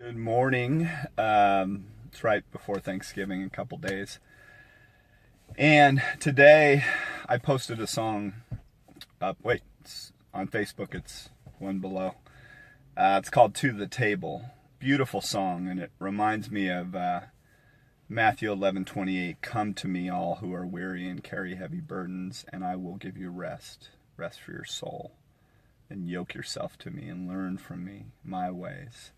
Good morning. It's right before Thanksgiving, a couple days. And today I posted a song up. Wait, it's on Facebook. It's one below. It's called To the Table. Beautiful song, and it reminds me of Matthew 11:28. Come to me, all who are weary and carry heavy burdens, and I will give you rest. Rest for your soul. And yoke yourself to me and learn from me my ways.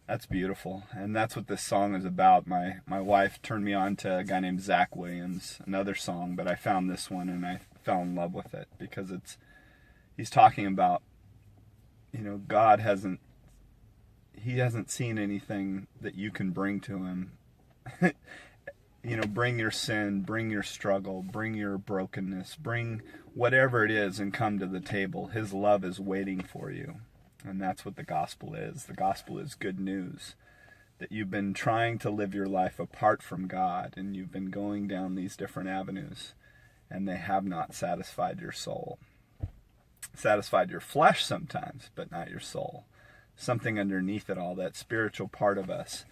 That's beautiful, and that's what this song is about. My wife turned me on to a guy named Zach Williams, another song, but I found this one and I fell in love with it because he's talking about, God hasn't seen anything that you can bring to him. Bring your sin, bring your struggle, bring your brokenness, bring whatever it is and come to the table. His love is waiting for you. And that's what the gospel is. The gospel is good news that you've been trying to live your life apart from God, and you've been going down these different avenues, and they have not satisfied your soul. Satisfied your flesh sometimes, but not your soul. Something underneath it all, that spiritual part of us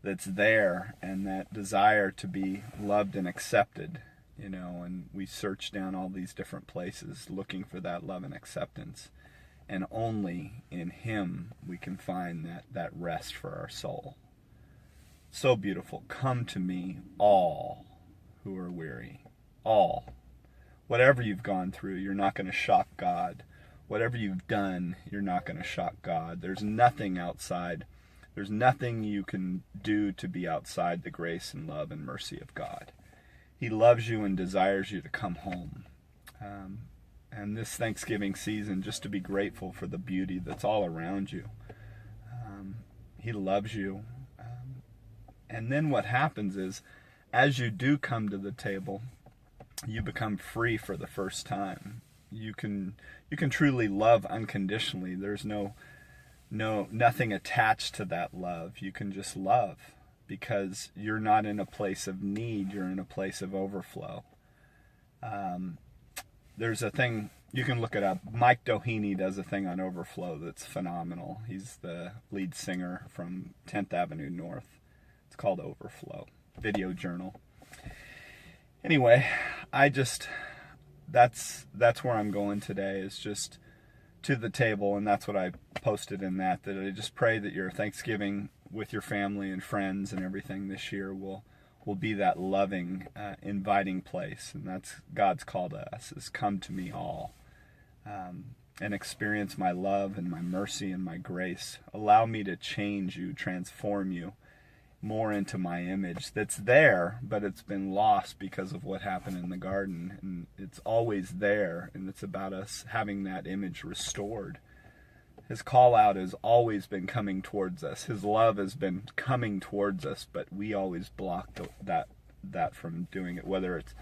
that's there, and that desire to be loved and accepted, and we search down all these different places looking for that love and acceptance. And only in him we can find that rest for our soul. So beautiful. Come to me, all who are weary. All. Whatever you've gone through, you're not going to shock God. Whatever you've done, you're not going to shock God. There's nothing outside. There's nothing you can do to be outside the grace and love and mercy of God. He loves you and desires you to come home. And this Thanksgiving season, just to be grateful for the beauty that's all around you. He loves you. And then what happens is, as you do come to the table, you become free for the first time. You can truly love unconditionally. There's nothing attached to that love. You can just love because you're not in a place of need. You're in a place of overflow. There's a thing, you can look it up. Mike Doheny does a thing on Overflow that's phenomenal. He's the lead singer from 10th Avenue North. It's called Overflow, video journal. Anyway, that's where I'm going today, is just to the table, and that's what I posted in that I just pray that your Thanksgiving with your family and friends and everything this year will be that loving, inviting place. And that's God's call to us, is come to me all, and experience my love and my mercy and my grace. Allow me to change you, transform you more into my image that's there, but it's been lost because of what happened in the garden. And it's always there, and it's about us having that image restored. His call out has always been coming towards us. His love has been coming towards us, but we always blocked that from doing it. Whether it's,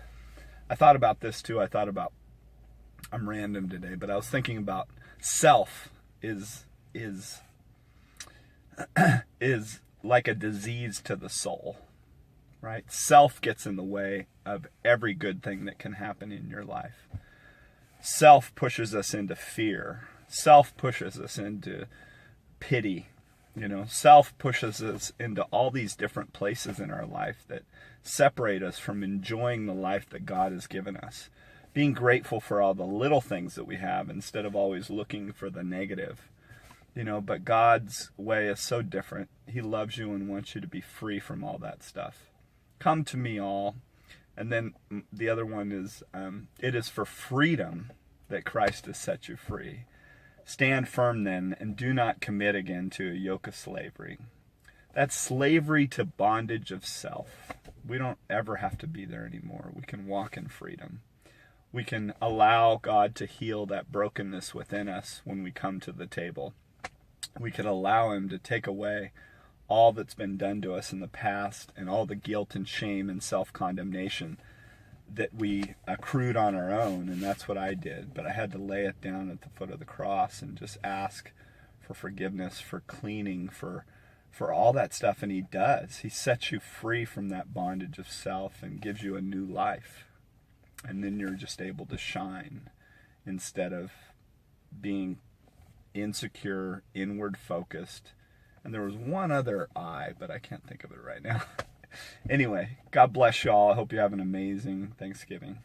I thought about this too. I'm random today, but I was thinking about self is like a disease to the soul, right? Self gets in the way of every good thing that can happen in your life. Self pushes us into fear. Self pushes us into pity. Self pushes us into all these different places in our life that separate us from enjoying the life that God has given us. Being grateful for all the little things that we have instead of always looking for the negative. But God's way is so different. He loves you and wants you to be free from all that stuff. Come to me all. And then the other one is, it is for freedom that Christ has set you free. Stand firm then, and do not commit again to a yoke of slavery. That's slavery to bondage of self. We don't ever have to be there anymore. We can walk in freedom. We can allow God to heal that brokenness within us when we come to the table. We can allow him to take away all that's been done to us in the past and all the guilt and shame and self-condemnation that we accrued on our own. And that's what I did. But I had to lay it down at the foot of the cross and just ask for forgiveness, for cleaning, for all that stuff. And he does. He sets you free from that bondage of self and gives you a new life. And then you're just able to shine instead of being insecure, inward focused, And there was one other I, but I can't think of it right now. Anyway, God bless y'all. I hope you have an amazing Thanksgiving.